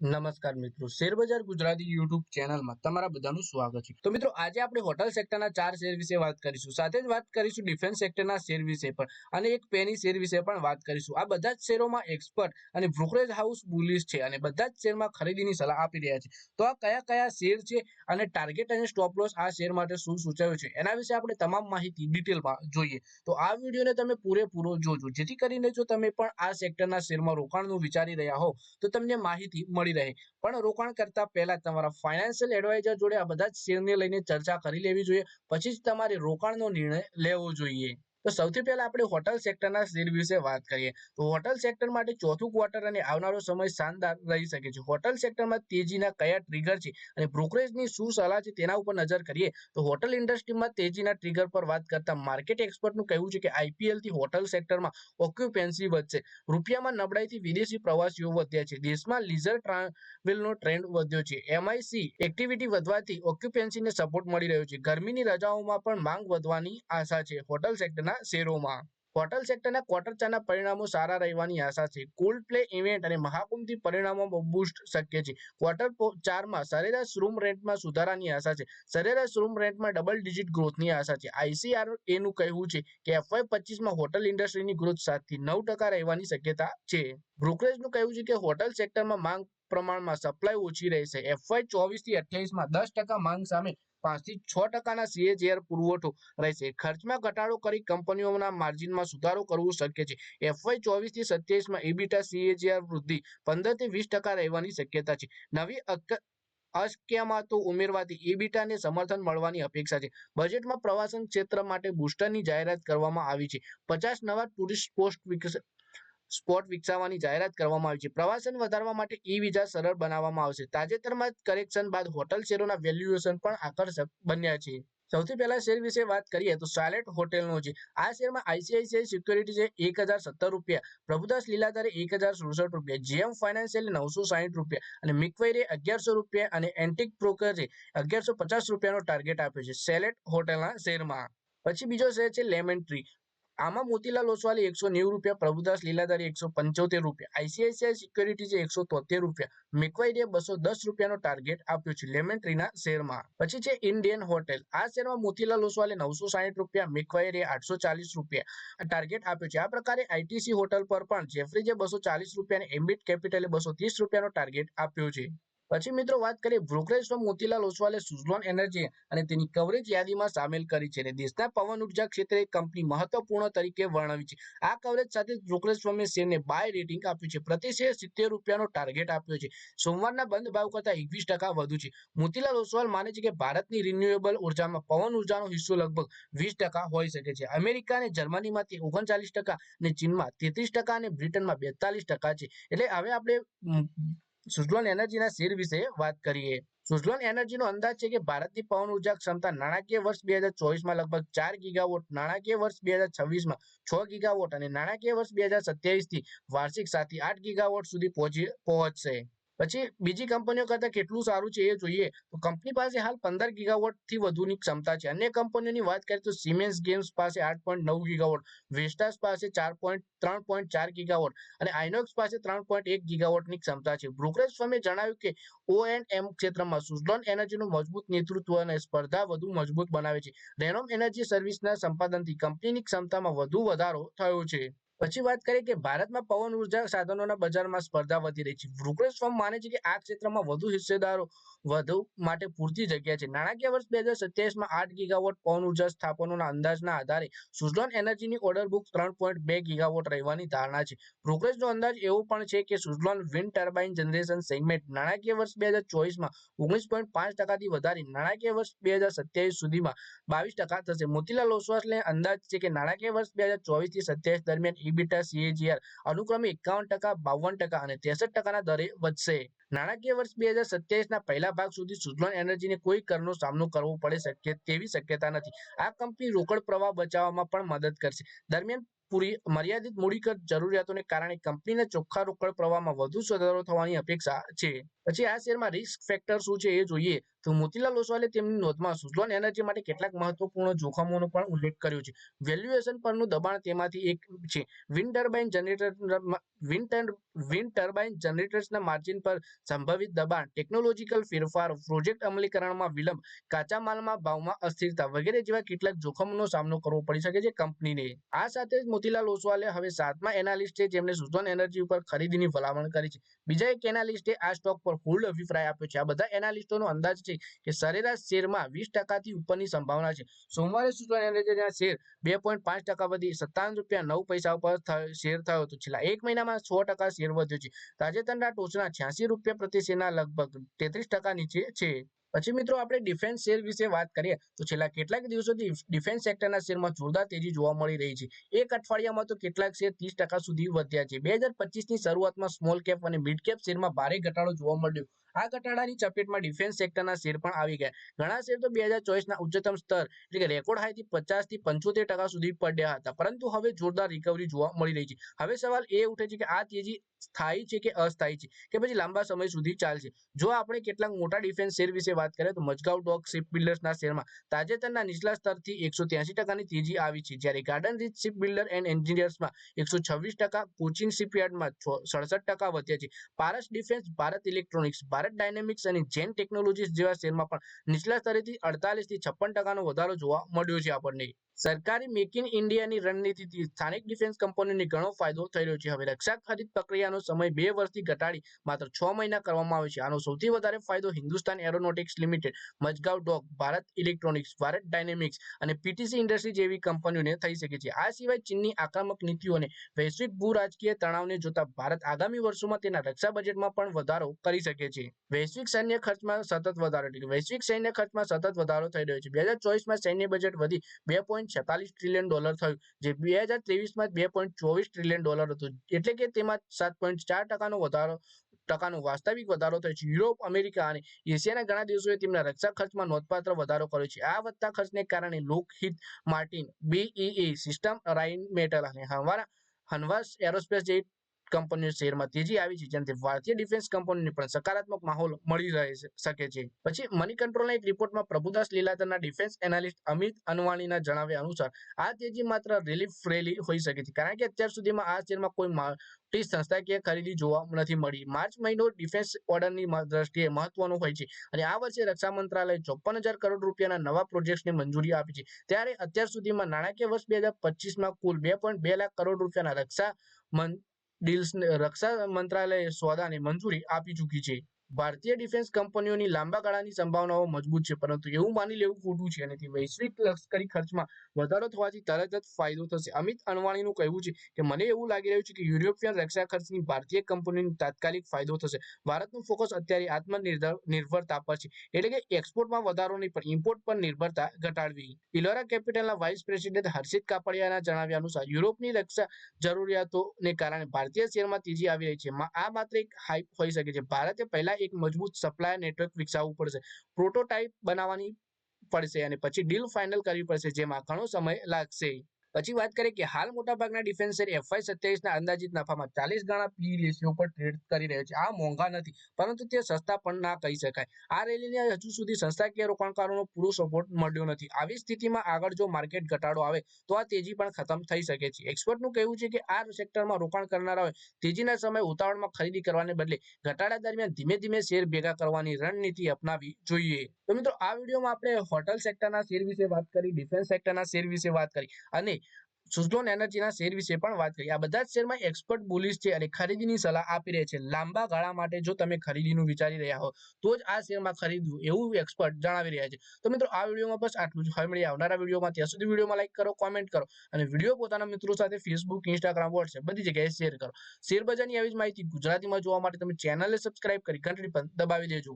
નમસ્કાર મિત્રો, શેરબજાર ગુજરાતી યુટ્યુબ ચેનલમાં તમારા બધાનું સ્વાગત છે। તો મિત્રો, આજે આપણે હોટલ સેક્ટરના 4 શેર વિશે વાત કરીશું। સાથે જ વાત કરીશું ડિફેન્સ સેક્ટરના શેર વિશે પણ અને એક પેની શેર વિશે પણ વાત કરીશું। આ બધા જ શેરોમાં એક્સપર્ટ અને બ્રોકરેજ હાઉસ બુલિશ છે અને બધા જ શેરમાં ખરીદીની સલાહ આપી રહ્યા છે। તો આ કયા શેર છે અને ટાર્ગેટ અને સ્ટોપ લોસ આ શેર માટે શું સૂચવ્યું છે, એના વિશે આપણે તમામ માહિતી ડિટેલમાં જોઈએ। તો આ વિડીયોને તમે પૂરેપૂરો જોજો, જેથી કરીને જો તમે પણ આ સેક્ટરના શેરમાં રોકાણનું વિચારી રહ્યા હો તો તમને માહિતી મળી રહે। પણ રોકાણ કરતા પહેલા તમારા ફાઇનાન્શિયલ એડવાઇઝર જોડે આ બધા જ શેરને લઈને ચર્ચા કરી લેવી જોઈએ, પછી જ તમારે રોકાણનો નિર્ણય લેવો જોઈએ। તો સૌથી પહેલા આપણે હોટલ સેક્ટરના શેર વિશે વાત કરીએ તો હોટલ સેક્ટર માટે ચોથું ક્વાર્ટર અને આવનારો સમય શાનદાર રહી શકે છે। હોટલ સેક્ટરમાં તેજીના કયા ટ્રિગર છે અને બ્રોકરેજની શું સલાહ છે તેના ઉપર નજર કરીએ તો હોટલ ઇન્ડસ્ટ્રીમાં તેજીના ટ્રિગર પર વાત કરતા માર્કેટ એક્સપર્ટનું કહેવું છે કે આઈપીએલ થી હોટલ સેક્ટરમાં ઓક્યુપેન્સી વધશે, રૂપિયામાં નબળાઈથી વિદેશી પ્રવાસીઓ વધ્યા છે, દેશમાં લીઝર ટ્રાવેલનો ટ્રેન્ડ વધ્યો છે, એમઆઈસી એક્ટિવિટી વધવાથી ઓક્યુપેન્સીને સપોર્ટ મળી રહ્યો છે, ગરમીની રજાઓમાં પણ માંગ વધવાની આશા છે। હોટલ સેક્ટરના શેરોમાં હોટલ સેક્ટરના ક્વાર્ટર 4ના પરિણામો સારા રહેવાની આશા છે। કોલ્ડ પ્લે ઇવેન્ટ અને મહાકુંભથી પરિણામોમાં બૂસ્ટ શક્ય છે। ક્વાર્ટર 4માં સરેરાશ રૂમ રેન્ટમાં સુધારાની આશા છે। સરેરાશ રૂમ રેન્ટમાં ડબલ ડિજિટ ગ્રોથની આશા છે। આઈસીઆરએ નું કહેવું છે કે FY25માં હોટલ ઇન્ડસ્ટ્રીની ગ્રોથ 7 થી 9% રહેવાની શક્યતા છે। બ્રોકરેજનું કહેવું છે કે હોટલ સેક્ટરમાં માંગ પ્રમાણમાં સપ્લાય ઓછી રહેશે। FY24 થી 28માં 10% માંગ સામે 5 થી 6%ના સીએજીઆર પુરવઠો રહેશે। ખર્ચમાં ઘટાડો કરી કંપનીઓના માર્જિનમાં સુધારો કરવો શક્ય છે। FY24 થી 27માં ઇબીટા સીએજીઆર વૃદ્ધિ 15 થી 20% રહેવાની શક્યતા છે। નવી અસ્કયામતો ઉમેરવાથી ઇબીટાને સમર્થન મળવાની અપેક્ષા છે। બજેટમાં પ્રવાસન ક્ષેત્ર માટે બૂસ્ટરની જાહેરાત કરવામાં આવી છે। 50 નવા ટુરિસ્ટ સ્પોટ વિકસાવવાની જાહેરાત કરવામાં આવી છે। પ્રવાસન વધારવા માટે ઈ વિઝા સરળ બનાવવામાં આવશે। તાજેતરમાં જ કરેક્શન બાદ હોટલ શેરોના વેલ્યુએશન પણ આકર્ષક બન્યા છે। સૌથી પહેલા શેર વિશે વાત કરીએ તો સાલેટ હોટેલનો છે। આ શેરમાં આઈસીઆઈસીઆઈ સિક્યોરિટી છે 1017 રૂપિયા, પ્રભુદાસ લીલાધરે 1067 રૂપિયા, જેએમ ફાઇનાન્શિયલ 960 રૂપિયા અને મિકવૈરે 1100 રૂપિયા અને એન્ટિક બ્રોકરે 1150 રૂપિયાનો ટાર્ગેટ આપ્યો છે સેલેટ હોટેલના શેરમાં। પછી બીજો શેર છે લેમન ટ્રી। આમાં મોતીલાલ ઓસવાલે 190 રૂપિયા, પ્રભુદાસ લીલાધરે 175 રૂપિયા, આઈસીઆઈસીઆઈ સિક્યોરિટી છે 173 રૂપિયા, મિકવાઇડે 210 રૂપિયાનો ટાર્ગેટ આપ્યો છે લેમન ટ્રીના શેરમાં। પછી છે ઇન્ડિયન હોટેલ। આ શેરમાં મોતીલાલ ઓસવાલે 960 રૂપિયા, મિકવાઇડે 840 રૂપિયા ટાર્ગેટ આપ્યો છે। આ પ્રકારે આઈટીસી હોટલ પર પણ જેફરીજે 240 રૂપિયા અને એમ્બિટ કેપિટલે 230 રૂપિયાનો ટાર્ગેટ આપ્યો છે। પછી મિત્રો વાત કરીએ બ્રોકરેજ ફર્મ મોતીલાલ ઓસવાલે સુઝલોન એનર્જી અને તેની કવરેજ યાદીમાં સામેલ કરી છે અને દેશના પવન ઉર્જા ક્ષેત્રે કંપની મહત્વપૂર્ણ તરીકે વર્ણવી છે। આ કવરેજ સાથે બ્રોકરેજ ફર્મે શેરને બાય રેટિંગ આપ્યું છે। પ્રતિ શેર 70 રૂપિયાનો ટાર્ગેટ આપ્યો છે। સોમવારના બંધ ભાવ કરતા 21% વધુ છે। મોતીલાલ ઓસવાલ માને છે કે ભારતની રિન્યુએબલ ઉર્જામાં પવન ઉર્જાનો હિસ્સો લગભગ 20% હોઈ શકે છે। અમેરિકા અને જર્મનીમાં તે 39% અને ચીનમાં 33% અને બ્રિટનમાં 42% છે। એટલે હવે આપણે સુઝલોન એનર્જીના શેર વિશે વાત કરીએ। સુઝલોન એનર્જીનો અંદાજ છે કે ભારતની પવન ઉર્જા ક્ષમતા નાણાકીય વર્ષ 2024માં લગભગ 4 ગીગાવોટ, નાણાકીય વર્ષ 2026માં 6 ગીગાવોટ અને નાણાકીય વર્ષ 2027 થી વાર્ષિક 7 થી 8 ગીગાવોટ સુધી પહોંચશે। પછી બીજી કંપનીઓ કરતા કેટલું સારું છે એ જોઈએ તો કંપની પાસે હાલ 15 ગીગાવોટ થી વધુની ક્ષમતા છે। અન્ય કંપનીઓની વાત કરીએ તો સિમેન્સ ગેમ્સ પાસે 8.9 ગીગાવોટ, વેસ્ટાસ પાસે 3.4 ગીગાવોટ અને આઇનોક્સ પાસે 3.1 ગીગાવોટની ક્ષમતા છે। બ્રોકરેજ ફર્મે જણાવ્યું કે ઓએનએમ ક્ષેત્રમાં સુઝલોન એનર્જીનું મજબૂત નેતૃત્વ અને સ્પર્ધા વધુ મજબૂત બનાવે છે। રેનોમ એનર્જી સર્વિસના સંપાદનથી કંપનીની ક્ષમતામાં વધુ વધારો થયો છે। પછી વાત કરીએ કે ભારતમાં પવન ઉર્જા સાધનોના બજારમાં સ્પર્ધા વધી રહી છે। બ્રોકરેજ ફર્મ માને છે કે આ ક્ષેત્રમાં વધુ હિસ્સેદારો વધુ માટે પૂરતી જગ્યા છે। નાણાકીય વર્ષ 2027માં 8 ગીગાવોટ પવન ઉર્જા સ્થાપનોના અંદાજના આધારે સુઝલોન એનર્જીની ઓર્ડર બુક 3.2 ગીગાવોટ રહેવાની ધારણા છે। બ્રોકરેજનો અંદાજ એવો પણ છે કે Suzlon wind turbine generation segment નાણાકીય વર્ષ 2024માં 19.5%થી વધારી નાણાકીય વર્ષ 2027 સુધીમાં 22% થશે। મોતીલાલ ઓસવાલને અંદાજ છે કે નાણાકીય વર્ષ 2024 થી 27 દરમિયાન ઇબીટા સીએજીઆર અનુક્રમે 51%, 52% અને 63%ના દરે વધશે। નાણાકીય વર્ષ 2027ના પહેલા ભાગ સુધી સુઝલોન એનર્જીને કોઈ કરનો સામનો કરવો પડે તેવી શક્યતા નથી। આ કંપની રોકડ પ્રવાહ બચાવવામાં પણ મદદ કરશે। દરમિયાન મર્યાદિત મૂડીકર જરૂરિયાતોને કારણે કંપનીના ચોખ્ખા રોકડ પ્રવાહમાં વધુ સુધારો થવાની અપેક્ષા છે। પછી આ શેરમાં રિસ્ક ફેક્ટર શું છે એ જોઈએ તો મોતીલાલ ઓસવાલે તેમની નોંધમાં સુઝલોન એનર્જી માટે કેટલાક મહત્વપૂર્ણ જોખમોનો પણ ઉલ્લેખ કર્યો છે. વેલ્યુએશન પરનું દબાણ તેમાંથી એક છે. વિન્ડ ટર્બાઇન જનરેટર્સના માર્જિન પર સંભવિત દબાણ, ટેકનોલોજીકલ ફેરફારો, પ્રોજેક્ટ અમલીકરણમાં વિલંબ, કાચા માલમાં ભાવમાં અસ્થિરતા વગેરે જેવા કેટલાક જોખમોનો સામનો કરવો પડી શકે છે કંપનીને. આ સાથે જ મોતીલાલ ઓસવાલે હવે 7મા એનાલિસ્ટ છે જેમણે સુઝલોન એનર્જી ઉપર ખરીદીની ભલામણ કરી છે. બીજા એક એનાલિસ્ટે આ સ્ટોક પર હોલ્ડ અભિપ્રાય આપ્યો છે. આ બધા એનાલિસ્ટોનો અંદાજ છે કે સરેરાશ શેરમાં 20% ઉપરની સંભાવના છે. સોમવારે સુઝલોન એનર્જીના શેર 2.5% વધી ₹57.09 ઉપર શેર થયો હતો. છેલ્લા એક મહિનામાં 6% શેર વધ્યો છે. તાજેતરના ટોચના ₹86 પ્રતિ શેરના લગભગ 33% નીચે છે. પછી મિત્રો આપણે ડિફેન્સ શેર વિશે વાત કરીએ તો છેલ્લા કેટલાક દિવસોથી ડિફેન્સ સેક્ટરના શેરમાં જોરદાર તેજી જોવા મળી રહી છે. એક અઠવાડિયામાં તો કેટલાક શેર 30% સુધી વધ્યા છે. 2025ની શરૂઆતમાં સ્મોલ કેપ અને મિડ કેપ શેરમાં ભારે ઘટાડો જોવા મળ્યો. આ ઘટાડાની ચપેટમાં ડિફેન્સ સેક્ટરના શેર પણ આવી ગયા. ઘણા શેર તો 2024ના ઉચ્ચતમ સ્તર એટલે કે રેકોર્ડ હાઈથી 50 થી 75% સુધી પડ્યા હતા, પરંતુ હવે જોરદાર રિકવરી જોવા મળી રહી છે. હવે સવાલ એ ઉઠે છે કે આ તેજી સ્થાયી છે કે અસ્થાયી છે કે પછી લાંબા સમય સુધી ચાલશે. જો આપણે કેટલાક મોટા ડિફેન્સ શેર વિશે વાત કરીએ તો મઝગાઉ ડોક શિપ બિલ્ડર્સના શેરમાં તાજેતરના નીચલા સ્તરથી 183%ની તેજી આવી છે, જ્યારે garden reach ship builder and એન્જિનિયર્સમાં 126%, કોચિન શિપયાર્ડમાં 67% વધ્યા છે. Paras defence, Bharat electronics, Bharat dynamics અને જેન ટેકનોલોજીસ જેવા શેરમાં પણ નીચલા સ્તરેથી 48 થી 56%નો વધારો જોવા મળ્યો છે. આપણને સરકારી મેક ઇન ઇન્ડિયાની રણનીતિથી સ્થાનિક ડિફેન્સ કંપનીઓને ઘણો ફાયદો થઈ રહ્યો છે. હવે રક્ષા ખરીદ પ્રક્રિયાનો સમય 2 વર્ષથી ઘટાડી માત્ર 6 મહિના કરવામાં આવ્યો છે. આનો સૌથી વધારે ફાયદો હિન્દુસ્તાન એરોનોટિક્સ લિમિટેડ, મઝગાઉ ડોક, ભારત ઇલેક્ટ્રોનિક્સ, ભારત ડાયનેમિક્સ અને પીટીસી ઇન્ડસ્ટ્રી જેવી કંપનીઓને થઈ શકે છે. આ સિવાય ચીનની આક્રમક નીતિઓ અને વૈશ્વિક ભૂ-રાજકીય તણાવને જોતા ભારત આગામી વર્ષોમાં તેના રક્ષા બજેટમાં પણ વધારો કરી શકે છે. વૈશ્વિક સૈન્ય ખર્ચમાં સતત વધારો થઈ રહ્યો છે. 2024માં સૈન્ય બજેટ વધી $2.46 ટ્રિલિયન થયું, જે 2023માં $2.24 ટ્રિલિયન હતું, એટલે કે તેમાં 7.4%નો વાસ્તવિક વધારો થયો છે. યુરોપ, અમેરિકા અને એશિયાના ઘણા દેશોએ તેમના રક્ષા ખર્ચમાં નોંધપાત્ર વધારો કર્યો છે. આ વધતા ખર્ચને કારણે લોકહિત માર્ટિન, BAE સિસ્ટમ, રાઇનમેટલ અને હનવાસ એરોસ્પેસ જેવી કંપનીઓ શેરમાં તેજી આવી છે, જેનાથી ભારતીય ડિફેન્સ કંપનીઓને પણ સકારાત્મક માહોલ મળી શકે છે. પછી મની કંટ્રોલના એક રિપોર્ટમાં પ્રભુદાસ લીલાધરના ડિફેન્સ એનાલિસ્ટ અમિત અનવાણીના જણાવ્યા અનુસાર આ તેજી માત્ર રિલીફ રેલી હોઈ શકે છે, કારણ કે અત્યાર સુધીમાં આ શેરમાં કોઈ મોટી સંસ્થાકીય ખરીદી જોવા નથી મળી. માર્ચ મહિનો ડિફેન્સ ઓર્ડરની દ્રષ્ટિએ મહત્વનો હોય છે અને આ વર્ષે રક્ષા મંત્રાલયે ₹54,000 કરોડ નવા પ્રોજેક્ટ્સને મંજૂરી આપી છે. ત્યારે અત્યાર સુધીમાં નાણાકીય વર્ષ 2025માં કુલ ₹2.2 લાખ કરોડ રક્ષા મંત્રાલયે સોદાને મંજૂરી આપી ચૂકી છે. ભારતીય ડિફેન્સ કંપનીઓની લાંબા ગાળાની સંભાવનાઓ મજબૂત છે, પરંતુ એવું માની લેવું ખોટું છે અને વૈશ્વિક લશ્કરી ખર્ચમાં વધારો થવાથી તરત જ ફાયદો થશે. અમિત અનવાણીનું કહેવું છે કે મને એવું લાગી રહ્યું છે કે યુરોપિયન રક્ષા ખર્ચની ભારતીય કંપનીઓને તાત્કાલિક ફાયદો થશે. ભારતનું ફોકસ અત્યારે આત્મનિર્ભરતા પર છે, એટલે કે એક્સપોર્ટમાં વધારો નહીં પણ ઇમ્પોર્ટ પર નિર્ભરતા ઘટાડવી. ઇલોરા કેપિટલના વાઇસ પ્રેસિડેન્ટ હર્ષિત કાપડિયાના જણાવ્યા અનુસાર યુરોપની રક્ષા જરૂરિયાતોને કારણે ભારતીય શેરમાં તેજી આવી રહી છે. આ માત્ર એક હાઇપ હોઈ શકે છે. ભારતે પહેલા એક મજબૂત સપ્લાયર નેટવર્ક વિકસાવવું પડશે, પ્રોટોટાઇપ બનાવવાની પડશે અને પછી ડીલ ફાઇનલ કરવી પડશે, જેમાં ઘણો સમય લાગશે. પછી વાત કરીએ કે હાલ મોટાભાગના ડિફેન્સ શેર FY27ના અંદાજિત નફામાં 40 ગણા PE રેશિયો પર ટ્રેડ કરી રહ્યા છે. આ મોંઘા નથી, પરંતુ તે સસ્તા પણ ના કહી શકાય. આ રેલીને હજુ સુધી સંસ્થાકીય રોકાણકારોનો પૂરો સપોર્ટ મળ્યો નથી. આવી સ્થિતિમાં આગળ જો માર્કેટ ઘટાડો આવે તો આ તેજી પણ ખતમ થઈ શકે છે. એક્સપર્ટનું કહેવું છે કે આ સેક્ટરમાં રોકાણ કરનારાઓએ તેજીના સમયે ઉતાવળમાં ખરીદી કરવાને બદલે ઘટાડા દરમિયાન ધીમે ધીમે શેર ભેગા કરવાની રણનીતિ અપનાવવી જોઈએ. તો મિત્રો આ વિડીયોમાં આપણે હોટલ સેક્ટરના શેર વિશે વાત કરી, ડિફેન્સ સેક્ટરના શેર વિશે વાત કરી અને સુઝલોન એનર્જીના શેર વિશે પણ વાત કરી. આ બધા જ શેરમાં એક્સપર્ટ બુલિશ છે અને ખરીદીની સલાહ આપી રહ્યા છે. લાંબા ગાળા માટે જો તમે ખરીદીનું વિચારી રહ્યા હો તો જ આ શેરમાં ખરીદવું એવું એક્સપર્ટ જણાવી રહ્યા છે. તો મિત્રો આ વિડીયોમાં બસ આટલું જ. હવે મળીએ આવનારા વિડીયોમાં. ત્યાં સુધી વિડીયોમાં લાઈક કરો, કોમેન્ટ કરો અને વિડીયો પોતાના મિત્રો સાથે ફેસબુક, ઇન્સ્ટાગ્રામ, વોટ્સએપ બધી જગ્યાએ શેર કરો. શેર બજારની આવી જ માહિતી ગુજરાતીમાં જોવા માટે તમે ચેનલને સબસ્ક્રાઇબ કરી ઘંટડી પર દબાવી દેજો.